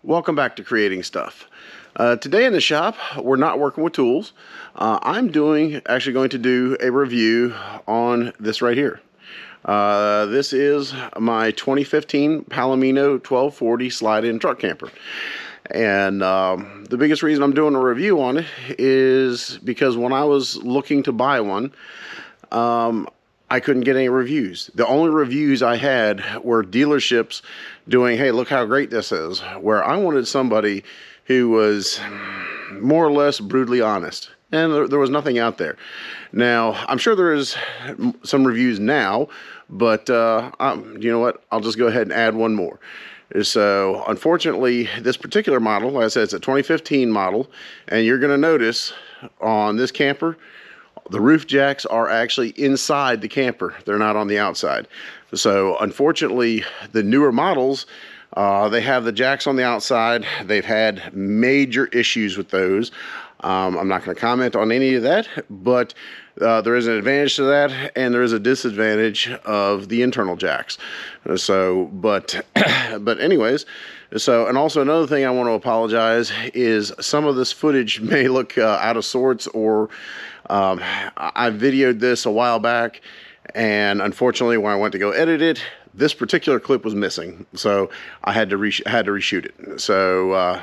Welcome back to Creating Stuff. Today in the shop, we're not working with tools. I'm actually going to do a review on this right here. This is my 2015 Palomino 1240 slide-in truck camper. And the biggest reason I'm doing a review on it is because when I was looking to buy one, I couldn't get any reviews. The only reviews I had were dealerships doing, hey, look how great this is, where I wanted somebody who was more or less brutally honest. And there was nothing out there. Now, I'm sure there is some reviews now, but you know what? I'll just go ahead and add one more. So, unfortunately, this particular model, like I said, it's a 2015 model, and you're going to notice on this camper, the roof jacks are actually inside the camper. They're not on the outside. So unfortunately, the newer models, they have the jacks on the outside. They've had major issues with those. I'm not going to comment on any of that, but there is an advantage to that, and there is a disadvantage of the internal jacks. So, but anyways, so, and also another thing I want to apologize is some of this footage may look out of sorts, or I videoed this a while back, and unfortunately when I went to go edit it, this particular clip was missing, so I had to reshoot it. So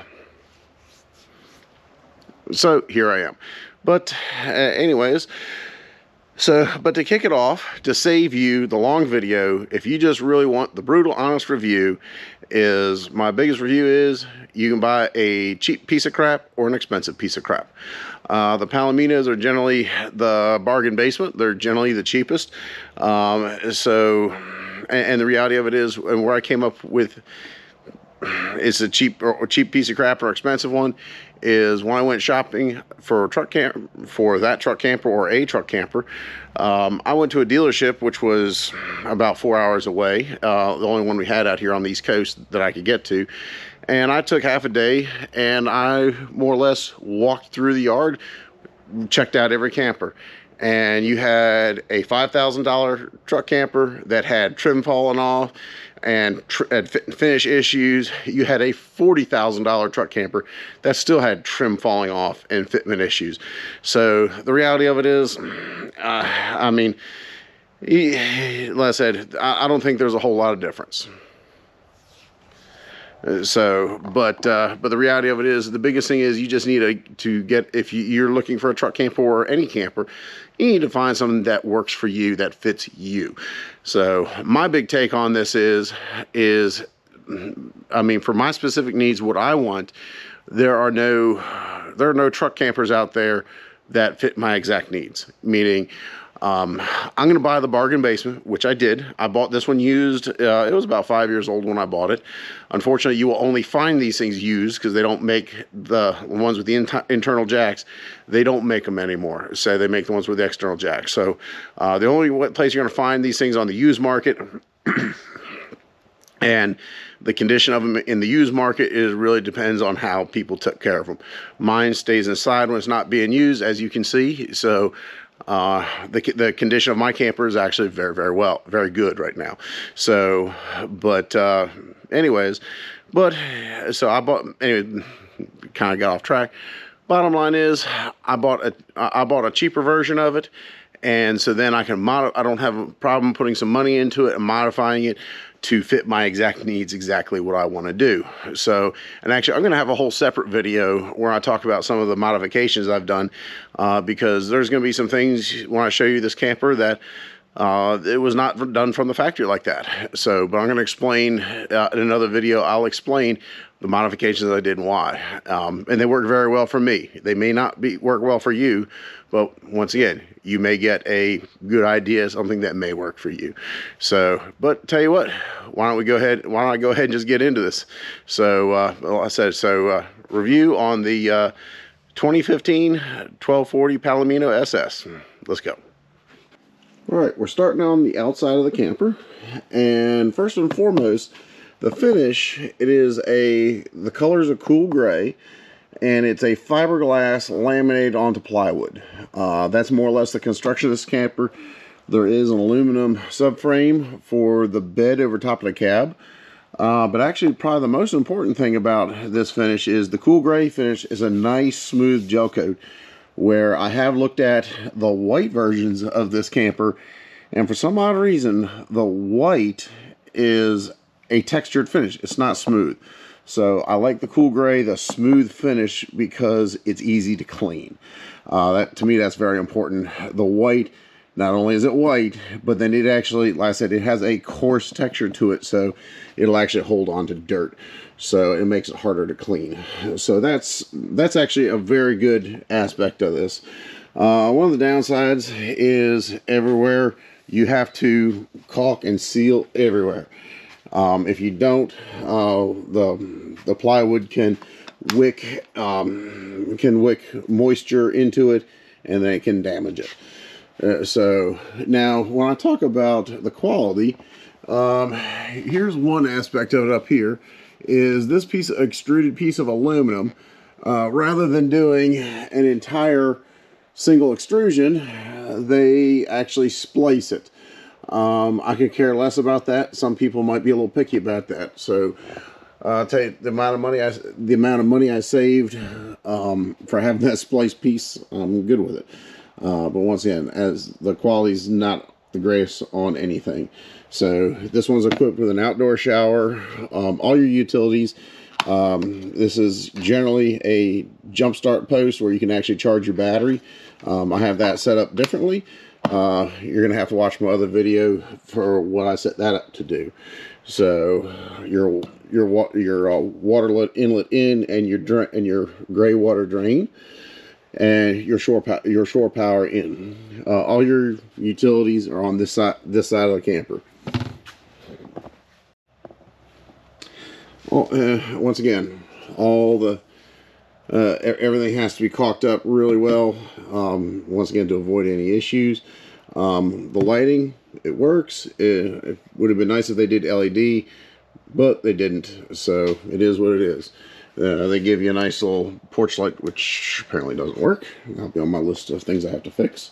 here I am. But anyways, but to kick it off, to save you the long video, if you just really want the brutal honest review, my biggest review is you can buy a cheap piece of crap or an expensive piece of crap. The Palominos are generally the bargain basement. They're generally the cheapest. And the reality of it is, and where I came up with it's a cheap piece of crap or expensive one, is when I went shopping for that truck camper or a truck camper, I went to a dealership which was about 4 hours away, the only one we had out here on the East Coast that I could get to. And I took half a day, and I more or less walked through the yard, checked out every camper. And you had a $5,000 truck camper that had trim falling off and had fit and finish issues. You had a $40,000 truck camper that still had trim falling off and fitment issues. So the reality of it is, I mean, like I said, I don't think there's a whole lot of difference. But the reality of it is, the biggest thing is you just need to get, if you're looking for a truck camper or any camper, you need to find something that works for you, that fits you. So my big take on this is, I mean, for my specific needs, what I want, there are no truck campers out there that fit my exact needs, meaning, I'm going to buy the bargain basement, which I did. I bought this one used. It was about 5 years old when I bought it. Unfortunately, you will only find these things used because they don't make the ones with the internal jacks. They don't make them anymore. So they make the ones with the external jacks. So the only place you're going to find these things on the used market and the condition of them in the used market really depends on how people took care of them. Mine stays inside when it's not being used, as you can see. So the condition of my camper is actually very good right now. So, but anyways, so I bought, anyway, kind of got off track. Bottom line is, I bought a cheaper version of it, and so then I don't have a problem putting some money into it and modifying it to fit my exact needs, exactly what I want to do. So, and actually I'm going to have a whole separate video where I talk about some of the modifications I've done, because there's going to be some things when I show you this camper that it was not done from the factory like that. So, but I'm going to explain in another video, I'll explain the modifications I did and why. And they work very well for me. They may not work well for you, but once again, you may get a good idea, something that may work for you. So, but tell you what, why don't I go ahead and just get into this? So, like I said, review on the 2015 1240 Palomino SS. Let's go. All right, we're starting on the outside of the camper, and first and foremost, the finish. The color is a cool gray, and it's a fiberglass laminated onto plywood. That's more or less the construction of this camper. There is an aluminum subframe for the bed over top of the cab. But actually, probably the most important thing about this finish is the cool gray finish is a nice smooth gel coat, where I have looked at the white versions of this camper, and for some odd reason the white is a textured finish. It's not smooth. So I like the cool gray, the smooth finish, because it's easy to clean. To me, that's very important. The white, not only is it white, but then it actually, like I said, it has a coarse texture to it, so it'll actually hold on to dirt. So it makes it harder to clean. So that's actually a very good aspect of this. One of the downsides is everywhere you have to caulk and seal everywhere. If you don't, the plywood can wick moisture into it, and then it can damage it. So now, when I talk about the quality, here's one aspect of it up here. Is this extruded piece of aluminum, rather than doing an entire single extrusion, they actually splice it. I could care less about that. Some people might be a little picky about that. So I'll tell you, the amount of money I saved for having that spliced piece, I'm good with it. But once again, as the quality's not the greatest on anything. So this one's equipped with an outdoor shower, all your utilities. This is generally a jump start post where you can actually charge your battery. I have that set up differently. You're gonna have to watch my other video for what I set that up to do. So your water inlet in, and your gray water drain, and your shore power in. All your utilities are on this side of the camper. Once again, everything has to be caulked up really well. Once again, to avoid any issues. The lighting, it works. It would have been nice if they did LED, but they didn't. So it is what it is. They give you a nice little porch light, which apparently doesn't work. That'll be on my list of things I have to fix.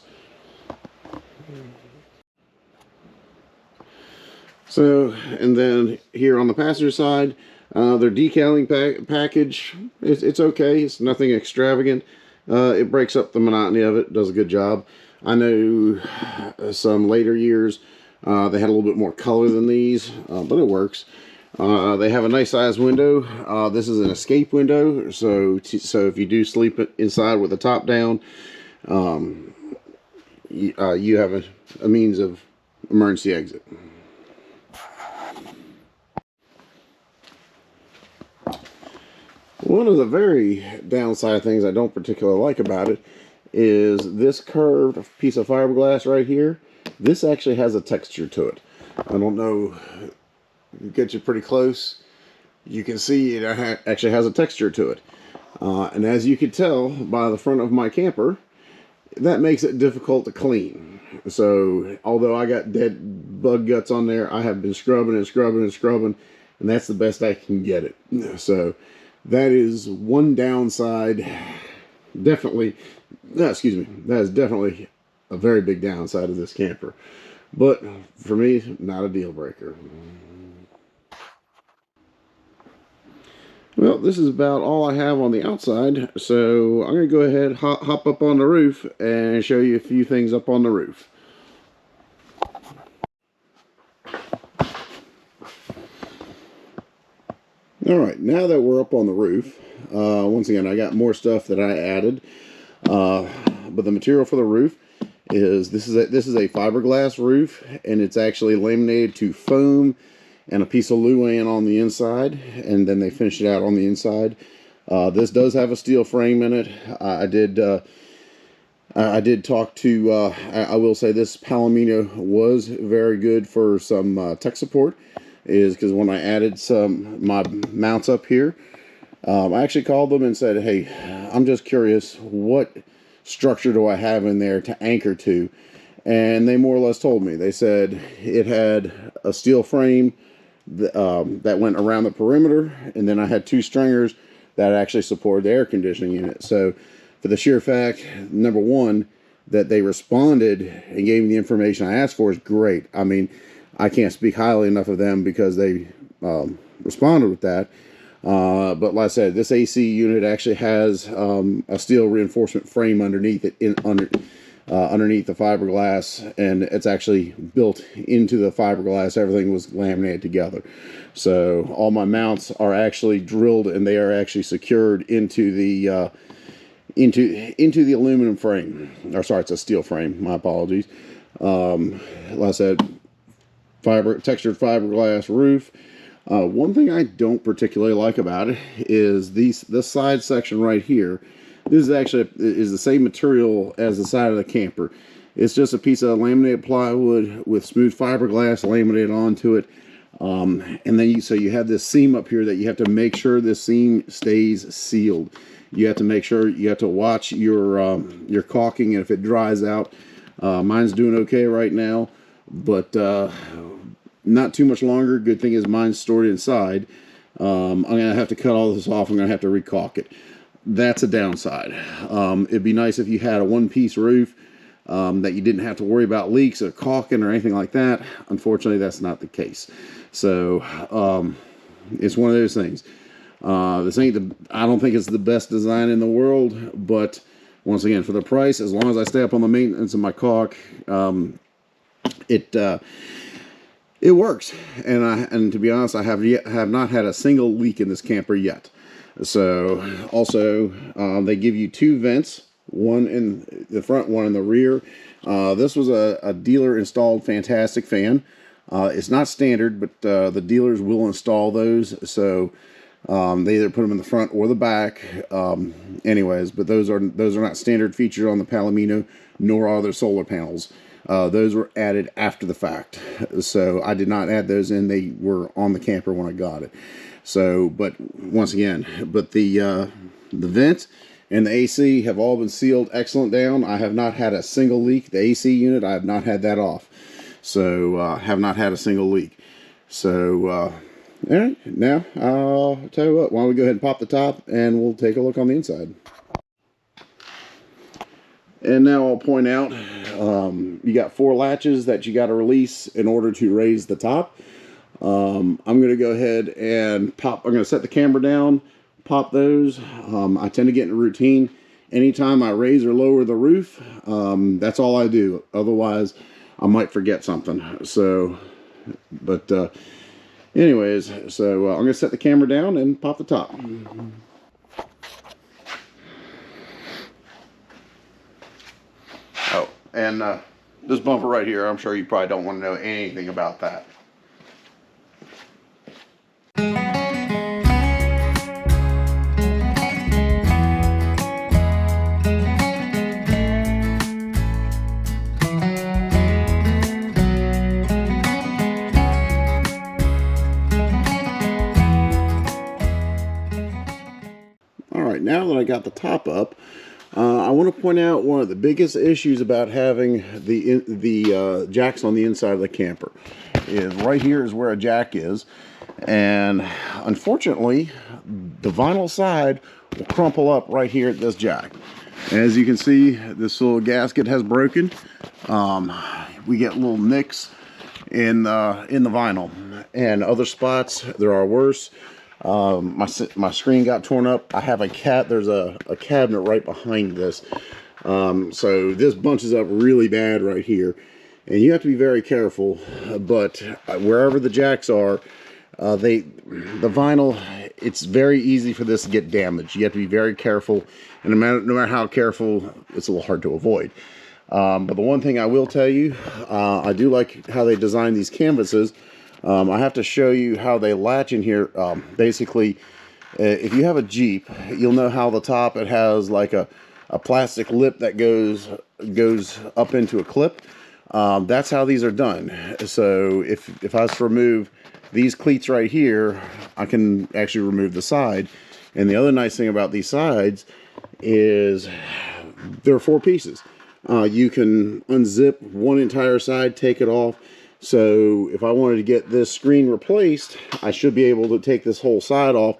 So, and then here on the passenger side, their decaling package, it's okay. It's nothing extravagant. It breaks up the monotony of it. Does a good job. I know some later years they had a little bit more color than these, but it works. They have a nice sized window. This is an escape window, so if you do sleep inside with the top down, you have a means of emergency exit. One of the very downside things I don't particularly like about it is this curved piece of fiberglass right here. This actually has a texture to it. I don't know, get you pretty close, you can see it actually has a texture to it. And as you can tell by the front of my camper, that makes it difficult to clean. So although I got dead bug guts on there, I have been scrubbing and scrubbing and scrubbing, and that's the best I can get it. So that is one downside. Definitely, no, excuse me, that is definitely a very big downside of this camper. But for me, not a deal breaker. Well, this is about all I have on the outside, so I'm going to go ahead, hop up on the roof and show you a few things up on the roof. Alright, now that we're up on the roof, once again, I got more stuff that I added, but the material for the roof is, this is a fiberglass roof, and it's actually laminated to foam and a piece of luan on the inside, and then they finish it out on the inside. This does have a steel frame in it. I did talk to, I will say this Palomino was very good for some tech support, is because when I added my mounts up here, I actually called them and said, hey, I'm just curious, what structure do I have in there to anchor to? And they more or less told me. They said it had a steel frame that went around the perimeter, and then I had two stringers that actually supported the air conditioning unit. So for the sheer fact, number one, that they responded and gave me the information I asked for is great. I mean, I can't speak highly enough of them because they responded with that. But like I said, this AC unit actually has a steel reinforcement frame underneath it, underneath the fiberglass, and it's actually built into the fiberglass. Everything was laminated together. So all my mounts are actually drilled, and they are actually secured into the into the aluminum frame. Or sorry, it's a steel frame. My apologies. Like I said, textured fiberglass roof. One thing I don't particularly like about it is this side section right here. This is actually the same material as the side of the camper. It's just a piece of laminated plywood with smooth fiberglass laminated onto it. And then you have this seam up here that you have to make sure this seam stays sealed. You have to make sure, you have to watch your caulking, and if it dries out. Mine's doing okay right now, but not too much longer. Good thing is mine's stored inside. I'm gonna have to cut all this off. I'm gonna have to recaulk it. That's a downside. It'd be nice if you had a one-piece roof that you didn't have to worry about leaks or caulking or anything like that. Unfortunately, that's not the case. So it's one of those things. I don't think it's the best design in the world, but once again, for the price, as long as I stay up on the maintenance of my caulk, it works. And to be honest, I have not had a single leak in this camper yet. So also, they give you two vents, one in the front, one in the rear. This was a dealer installed fantastic fan. It's not standard, but the dealers will install those. So they either put them in the front or the back. Anyways, but those are not standard features on the Palomino, nor are their solar panels. Those were added after the fact. So I did not add those in. They were on the camper when I got it. So, but once again, the vent and the AC have all been sealed excellent down. I have not had a single leak. The AC unit, I have not had that off. So, have not had a single leak. So, all right, now I'll tell you what, why don't we go ahead and pop the top and we'll take a look on the inside. And now I'll point out, you got 4 latches that you got to release in order to raise the top. I'm going to go ahead and I'm going to set the camera down, pop those. I tend to get in a routine. Anytime I raise or lower the roof, that's all I do. Otherwise, I might forget something. So, but anyways, so I'm going to set the camera down and pop the top. Oh, and this bumper right here, I'm sure you probably don't want to know anything about that. Alright, now that I got the top up, I want to point out one of the biggest issues about having the jacks on the inside of the camper. Is right here is where a jack is, and unfortunately the vinyl side will crumple up right here at this jack. As you can see, this little gasket has broken. We get little nicks in the vinyl, and other spots there are worse. My screen got torn up. I have there's a cabinet right behind this. So this bunches up really bad right here. And you have to be very careful, but wherever the jacks are, the vinyl, it's very easy for this to get damaged. You have to be very careful, and no matter how careful, it's a little hard to avoid. But the one thing I will tell you, I do like how they design these canvases. I have to show you how they latch in here. Basically, if you have a Jeep, you'll know how the top, it has like a plastic lip that goes up into a clip. That's how these are done. So if I was to remove these cleats right here, I can actually remove the side, And the other nice thing about these sides is there are 4 pieces. You can unzip one entire side, take it off. So if I wanted to get this screen replaced, I should be able to take this whole side off,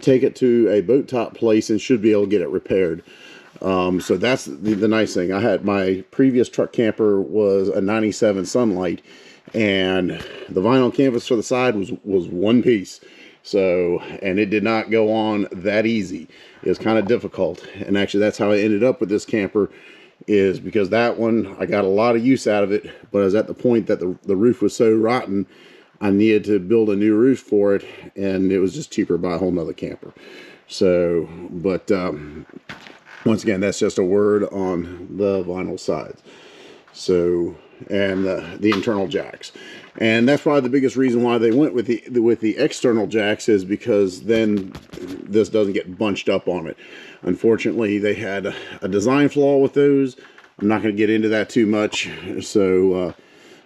take it to a boat top place, and should be able to get it repaired. So that's the nice thing. I had my previous truck camper was a 97 Sunlight, and the vinyl canvas for the side was 1 piece. So, and it did not go on that easy. It was kind of difficult. And actually that's how I ended up with this camper, is because that one, I got a lot of use out of it, but I was at the point that the roof was so rotten, I needed to build a new roof for it, and it was just cheaper to buy a whole nother camper. So, but once again, that's just a word on the vinyl sides. So, and the internal jacks. And that's probably the biggest reason why they went with the external jacks, is because then this doesn't get bunched up on it. Unfortunately, they had a design flaw with those. I'm not going to get into that too much. So,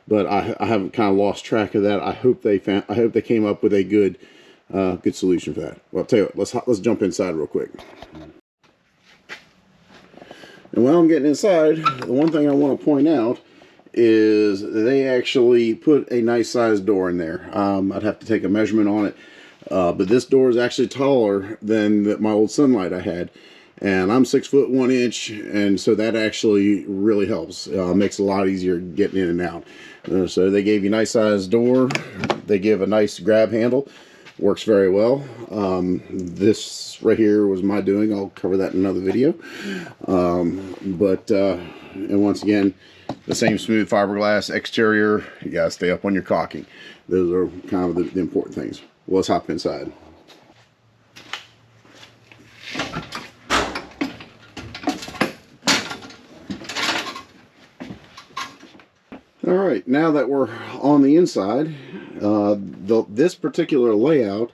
but I haven't kind of lost track of that. I hope they came up with a good solution for that. Well, I'll tell you what, let's jump inside real quick. And while I'm getting inside, the one thing I want to point out is they actually put a nice sized door in there. I'd have to take a measurement on it, but this door is actually taller than my old Sunlight I had, and I'm 6 foot 1 inch, and so that actually really helps. Makes it a lot easier getting in and out. So they gave you a nice sized door. They give a nice grab handle. Works very well. This right here was my doing. I'll cover that in another video. And once again, the same smooth fiberglass exterior. You gotta stay up on your caulking. Those are kind of the important things. Well, let's hop inside. All right, now that we're on the inside, this particular layout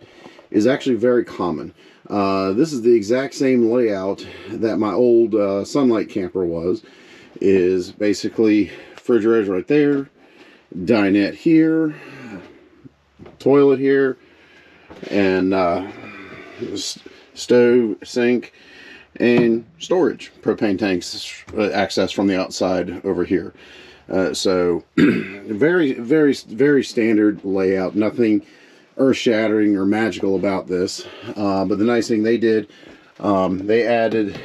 is actually very common. This is the exact same layout that my old Sunlight camper was. Is basically refrigerator right there, dinette here, toilet here, and stove, sink, and storage. Propane tanks access from the outside over here. So very, very, very standard layout. Nothing earth-shattering or magical about this. But the nice thing they did, they added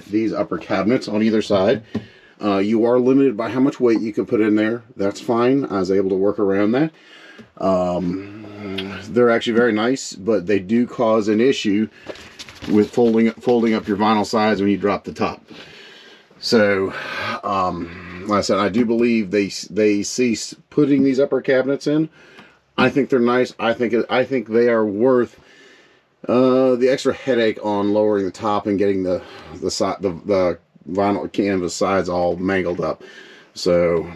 these upper cabinets on either side. You are limited by how much weight you can put in there. That's fine. I was able to work around that. They're actually very nice, but they do cause an issue with folding up your vinyl sides when you drop the top. So, like I said, I do believe they ceased putting these upper cabinets in. I think they're nice. I think they are worth the extra headache on lowering the top and getting the vinyl canvas sides all mangled up. So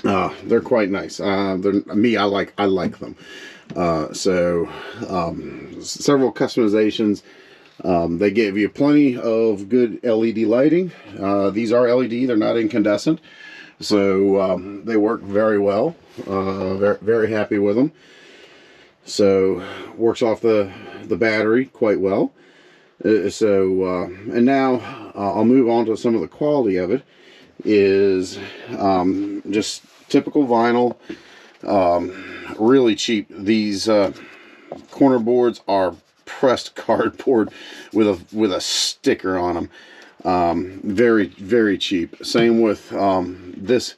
they're quite nice. I like them. Several customizations. They gave you plenty of good LED lighting. These are LED, they're not incandescent, so they work very well. Very, very happy with them. So works off the battery quite well. And now I'll move on to some of the quality of it. Is just typical vinyl, really cheap. These corner boards are pressed cardboard with a sticker on them. Very, very cheap. Same with this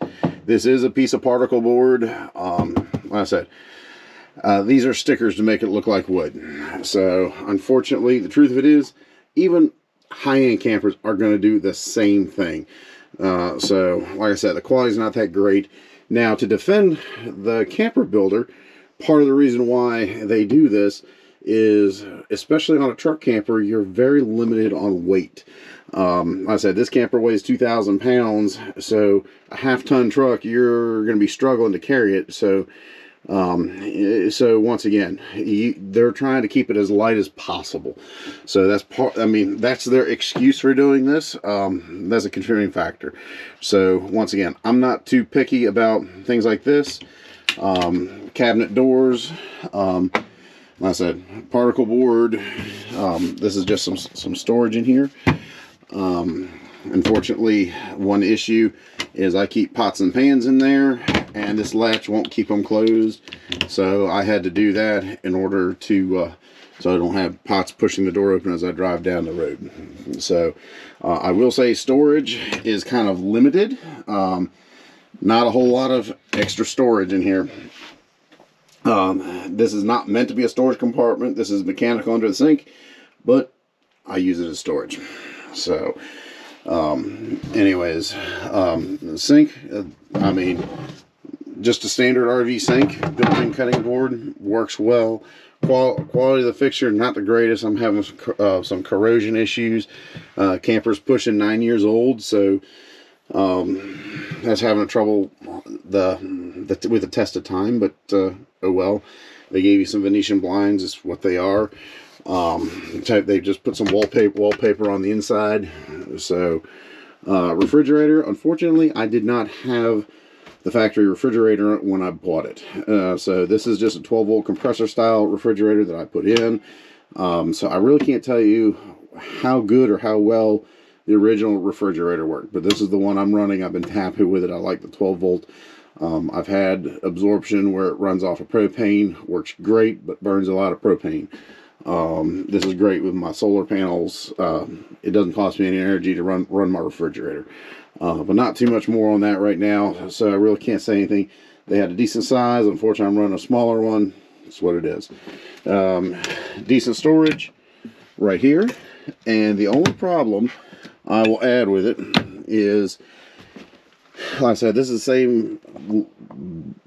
is a piece of particle board. Like I said, these are stickers to make it look like wood. So unfortunately, the truth of it is, even high-end campers are going to do the same thing. So like I said, the quality is not that great. Now, to defend the camper builder, part of the reason why they do this is, especially on a truck camper, you're very limited on weight. Like I said, this camper weighs 2,000 pounds, so a half-ton truck, you're going to be struggling to carry it. So once again, they're trying to keep it as light as possible. So that's their excuse for doing this. That's a contributing factor. So once again, I'm not too picky about things like this. Cabinet doors, like I said, particle board. This is just some storage in here. Unfortunately, one issue is I keep pots and pans in there, and this latch won't keep them closed. So I had to do that in order to, so I don't have pots pushing the door open as I drive down the road. So I will say storage is kind of limited. Not a whole lot of extra storage in here. This is not meant to be a storage compartment. This is mechanical under the sink, but I use it as storage. So anyways, the sink, I mean, just a standard RV sink, built-in cutting board, works well. Quality of the fixture, not the greatest. I'm having some corrosion issues. Camper's pushing 9 years old, so that's having trouble with the test of time, but oh well. They gave you some Venetian blinds, is what they are. They just put some wallpaper on the inside. So refrigerator, unfortunately I did not have the factory refrigerator when I bought it. So this is just a 12-volt compressor style refrigerator that I put in. So I really can't tell you how good or how well the original refrigerator worked, but this is the one I'm running. I've been happy with it. I like the 12-volt. I've had absorption where it runs off of propane, works great, but burns a lot of propane. This is great with my solar panels. It doesn't cost me any energy to run my refrigerator. But not too much more on that right now, so I really can't say anything. They had a decent size. Unfortunately, I'm running a smaller one. That's what it is. Decent storage right here. And the only problem I will add with it is, like I said, this is the same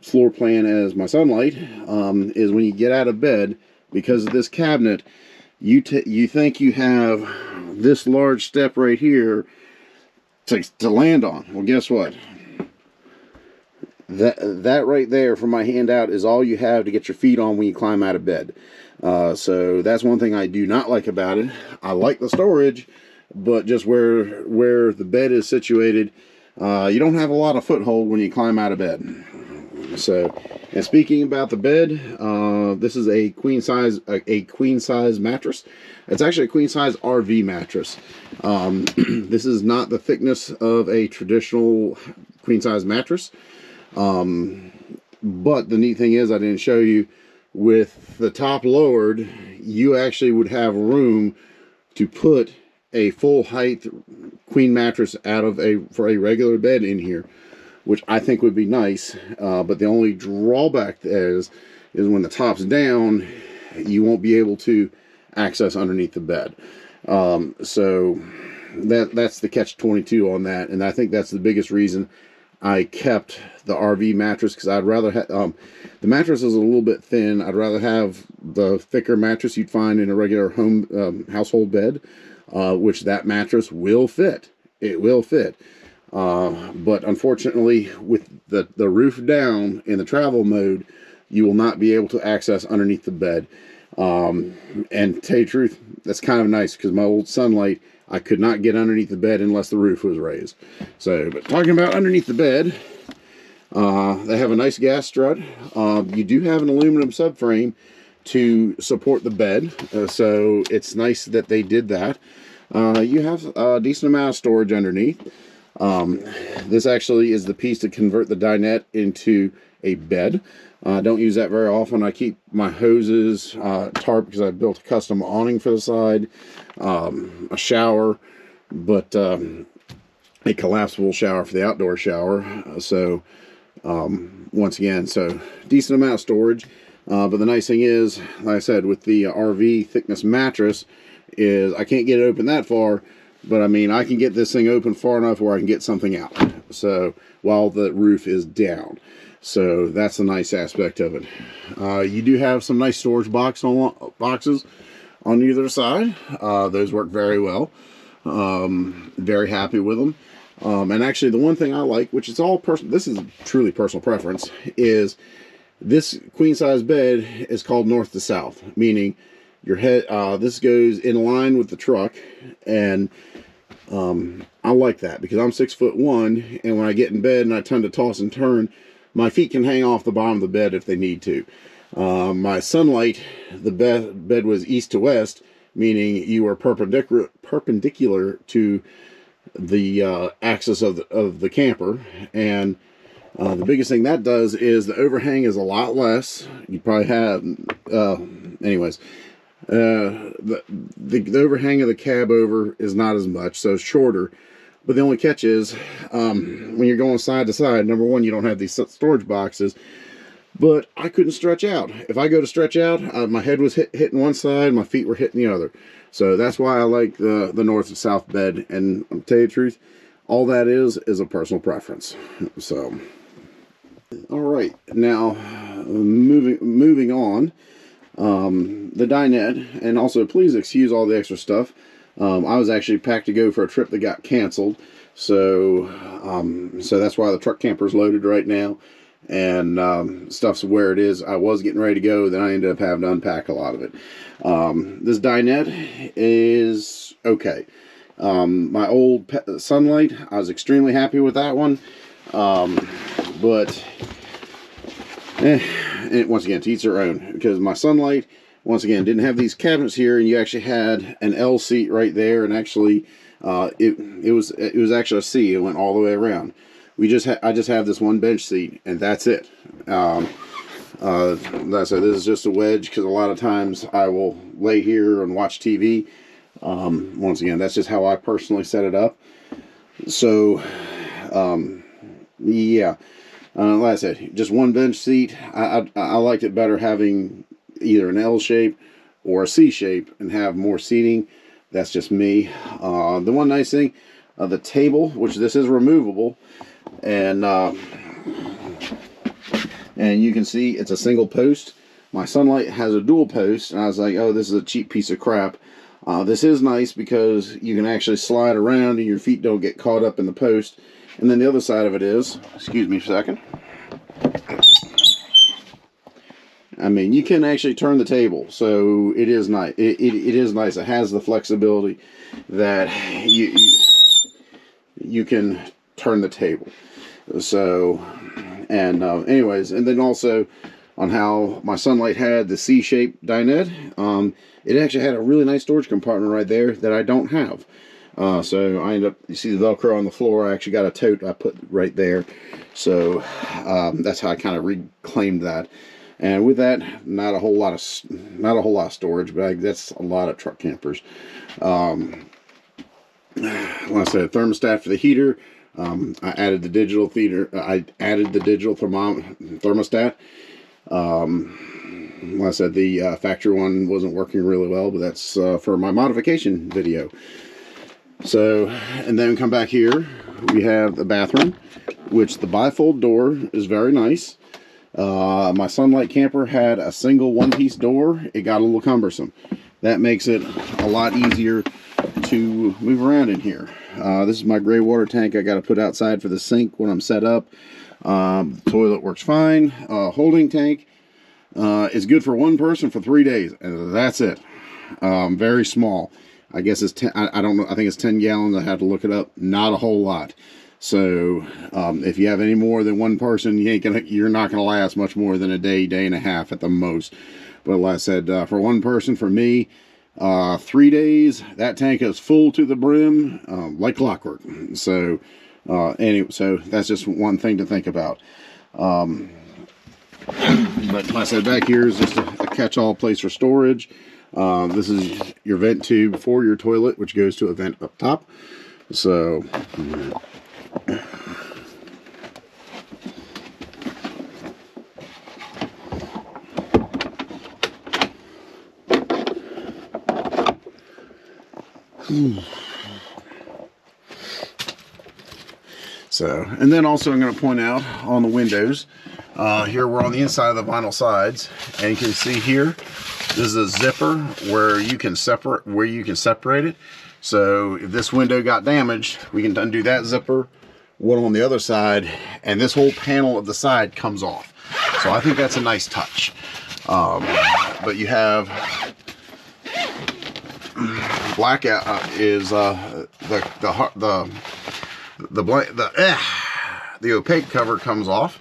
floor plan as my Sunlight. Is when you get out of bed, because of this cabinet, you think you have this large step right here to land on. Well, guess what? That right there from my hand out is all you have to get your feet on when you climb out of bed. So that's one thing I do not like about it. I like the storage, but just where the bed is situated, you don't have a lot of foothold when you climb out of bed. So, and speaking about the bed, this is a queen size mattress. It's actually a queen size RV mattress. This is not the thickness of a traditional queen size mattress. But the neat thing is, I didn't show you, with the top lowered, you actually would have room to put a full height queen mattress for a regular bed in here, which I think would be nice. But the only drawback is when the top's down, you won't be able to access underneath the bed. So that's the catch-22 on that, and I think that's the biggest reason I kept the RV mattress, because I'd rather have the mattress is a little bit thin. I'd rather have the thicker mattress you'd find in a regular home household bed, which that mattress will fit. It will fit. But unfortunately, with the roof down in the travel mode, you will not be able to access underneath the bed. And to tell you the truth, that's kind of nice, because my old Sunlight, I could not get underneath the bed unless the roof was raised. So, but talking about underneath the bed, they have a nice gas strut. You do have an aluminum subframe to support the bed, so it's nice that they did that. You have a decent amount of storage underneath. This actually is the piece to convert the dinette into a bed. Don't use that very often. I keep my hoses tarp, because I built a custom awning for the side, a shower, but a collapsible shower for the outdoor shower. So once again, so decent amount of storage. But the nice thing is, like I said, with the RV thickness mattress, is I can't get it open that far, but I mean, I can get this thing open far enough where I can get something out, so while the roof is down. So that's the nice aspect of it. You do have some nice storage boxes on either side. Those work very well. Very happy with them. And actually, the one thing I like, which is all personal, this is truly personal preference, is this queen size bed is called north to south, meaning your head, this goes in line with the truck, and I like that, because I'm 6'1", and when I get in bed and I tend to toss and turn, my feet can hang off the bottom of the bed if they need to. My sunlight, the bed was east to west, meaning you were perpendicular to the axis of the camper. And the biggest thing that does is the overhang is a lot less. You probably have, anyways, the overhang of the cab over is not as much, so it's shorter. But the only catch is, when you're going side to side, number one, you don't have these storage boxes. But I couldn't stretch out. If I go to stretch out, my head was hitting one side, my feet were hitting the other. So that's why I like the north and south bed. And I'll tell you the truth, all that is a personal preference. So, all right, now moving on. The dinette, and also please excuse all the extra stuff. I was actually packed to go for a trip that got canceled, so that's why the truck camper is loaded right now, and stuff's where it is. I was getting ready to go, then I ended up having to unpack a lot of it. This dinette is okay. My old Sunlight, I was extremely happy with that one, but once again, to each their own, because my Sunlight, once again, didn't have these cabinets here, and you actually had an L seat right there, and actually it was actually a C. It went all the way around. I just have this one bench seat, and that's it. Like I said, this is just a wedge, because a lot of times I will lay here and watch TV. Once again, that's just how I personally set it up. So yeah, like I said, just one bench seat. I liked it better having either an L shape or a C shape and have more seating. That's just me. The one nice thing, the table, which this is removable, and you can see it's a single post. My Sunlight has a dual post, and I was like, oh, this is a cheap piece of crap. This is nice because you can actually slide around and your feet don't get caught up in the post. And then the other side of it is, excuse me for a second, I mean, you can actually turn the table, so it is nice. It is nice. It has the flexibility that you can turn the table. So, and anyways, and then also on how my Sunlight had the C-shaped dinette, it actually had a really nice storage compartment right there that I don't have. So I ended up, you see the Velcro on the floor, I actually got a tote I put right there. So that's how I kind of reclaimed that. And with that, not a whole lot of storage, but that's a lot of truck campers. Like I said, thermostat for the heater. I added the digital thermostat. Like I said, the factory one wasn't working really well, but that's for my modification video. So, and then come back here, we have the bathroom, which the bifold door is very nice. My Sunlight camper had a single one-piece door. It got a little cumbersome. That makes it a lot easier to move around in here. This is my gray water tank I got to put outside for the sink when I'm set up. The toilet works fine. Holding tank is good for one person for 3 days, and that's it. Very small. I guess it's 10. I don't know. I think it's 10 gallons. I have to look it up. Not a whole lot. So if you have any more than one person, you're not gonna last much more than a day and a half at the most. But like I said, for one person, for me, 3 days, that tank is full to the brim, like clockwork. So anyway, so that's just one thing to think about. But like I said, back here is just a catch-all place for storage. This is your vent tube for your toilet, which goes to a vent up top. So and then also I'm going to point out on the windows, here we're on the inside of the vinyl sides, and you can see here, this is a zipper where you can separate it. So if this window got damaged, we can undo that zipper, one on the other side, and this whole panel of the side comes off. So I think that's a nice touch. But you have blackout is the opaque cover comes off,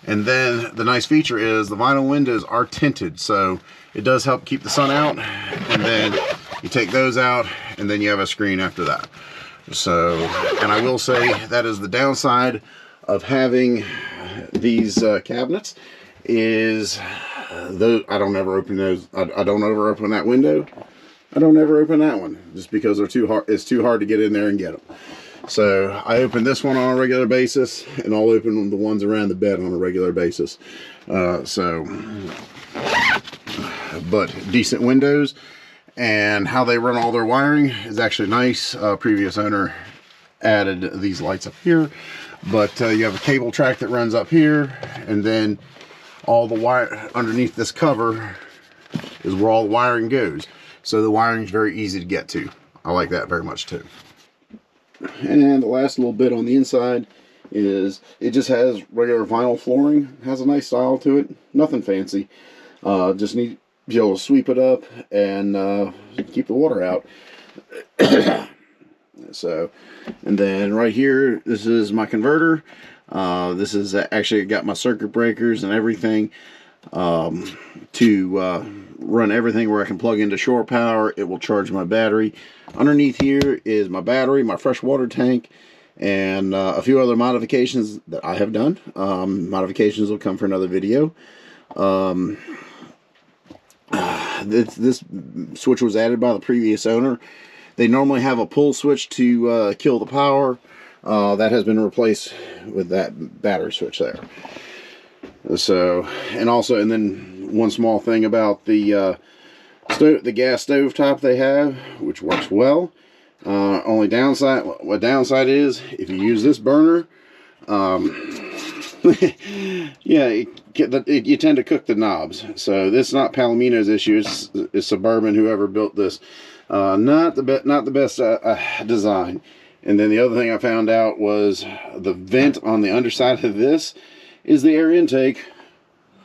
And then the nice feature is the vinyl windows are tinted, so it does help keep the sun out. And then you take those out, and then you have a screen after that. So, and I will say that is the downside of having these cabinets, is those, I don't ever open those. I don't ever open that window. I don't ever open that one, just because they're too hard. It's too hard to get in there and get them. So I open this one on a regular basis, and I'll open the ones around the bed on a regular basis. But decent windows, and how they run all their wiring is actually nice. Previous owner added these lights up here, but you have a cable track that runs up here, and then all the wire underneath this cover is where all the wiring goes. So the wiring is very easy to get to. I like that very much too. And the last little bit on the inside is it just has regular vinyl flooring. It has a nice style to it. Nothing fancy. Just need to be able to sweep it up and keep the water out. So, and then right here, this is my converter. This is actually got my circuit breakers and everything to run everything where I can plug into shore power. It will charge my battery. Underneath here is my battery, my fresh water tank, and a few other modifications that I have done. Modifications will come for another video. This switch was added by the previous owner. They normally have a pull switch to kill the power. That has been replaced with that battery switch there. So, and then one small thing about the gas stove top they have, which works well. Only downside, what downside is, if you use this burner, yeah, you tend to cook the knobs. So this is not Palomino's issue. It's Suburban, whoever built this. Not the best design. And then the other thing I found out was the vent on the underside of this is the air intake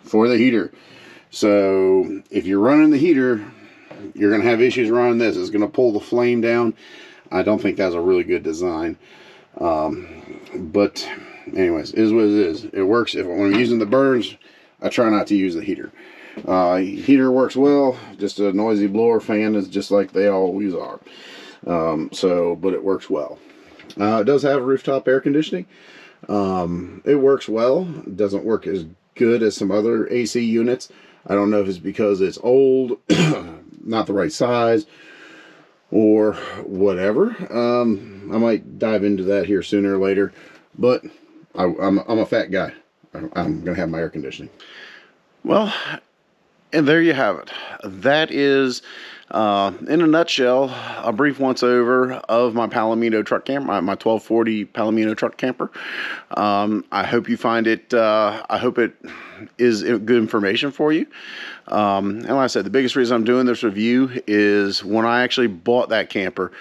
for the heater. So if you're running the heater, you're going to have issues running this. It's going to pull the flame down. I don't think that's a really good design. But anyways, it is what it is. It works. When I'm using the burns, I try not to use the heater. Heater works well. Just a noisy blower fan is just like they always are. But it works well. It does have rooftop air conditioning. It works well. It doesn't work as good as some other AC units. I don't know if it's because it's old, not the right size, or whatever. I might dive into that here sooner or later, but I'm a fat guy. I'm gonna have my air conditioning. Well, and there you have it. That is, in a nutshell, a brief once over of my Palomino truck camper, my 1240 Palomino truck camper. I hope you find it, I hope it is good information for you. And like I said, the biggest reason I'm doing this review is when I actually bought that camper,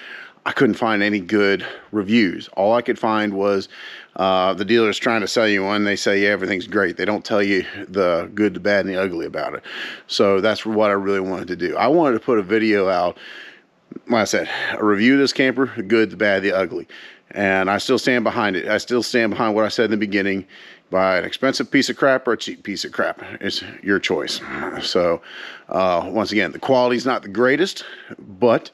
I couldn't find any good reviews. All I could find was the dealers trying to sell you one. They say, yeah, everything's great. They don't tell you the good, the bad, and the ugly about it. So that's what I really wanted to do. I wanted to put a video out, like I said, a review of this camper, the good, the bad, the ugly. And I still stand behind it. I still stand behind what I said in the beginning. Buy an expensive piece of crap or a cheap piece of crap. It's your choice. So once again, the quality's not the greatest, but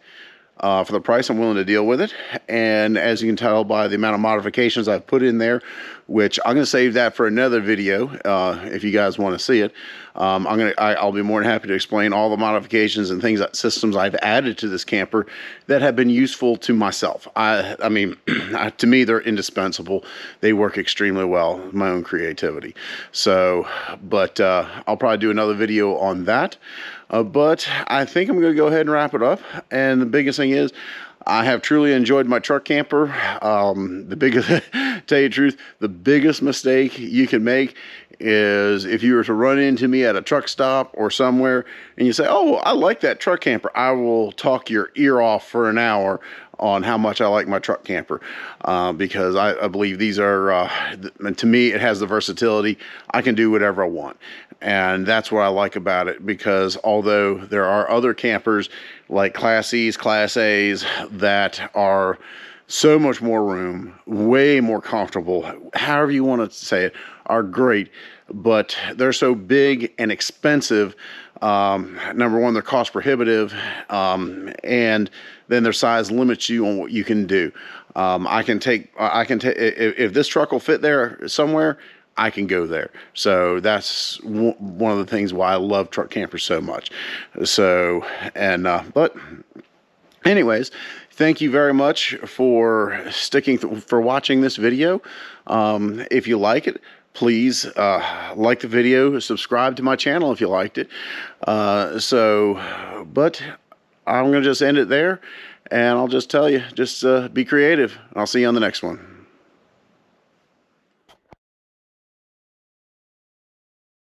for the price, I'm willing to deal with it. And as you can tell by the amount of modifications I've put in there, which I'm going to save that for another video if you guys want to see it. I'll be more than happy to explain all the modifications and systems I've added to this camper that have been useful to myself. I mean, to me, they're indispensable. They work extremely well, my own creativity. So, but I'll probably do another video on that. But I think I'm going to go ahead and wrap it up. And the biggest thing is, I have truly enjoyed my truck camper. Tell you the truth, the biggest mistake you can make is if you were to run into me at a truck stop or somewhere and you say, oh, I like that truck camper. I will talk your ear off for an hour on how much I like my truck camper, because I believe these are, to me, it has the versatility. I can do whatever I want. And that's what I like about it, because although there are other campers like Class C's, Class A's that are so much more room, way more comfortable, however you want to say it, are great. But they're so big and expensive. Number one, they're cost prohibitive, and then their size limits you on what you can do. If this truck will fit there somewhere, I can go there. So that's one of the things why I love truck campers so much. So, but anyways, thank you very much for for watching this video. If you like it, please like the video, subscribe to my channel if you liked it. But I'm going to just end it there, and I'll just tell you, just be creative. I'll see you on the next one.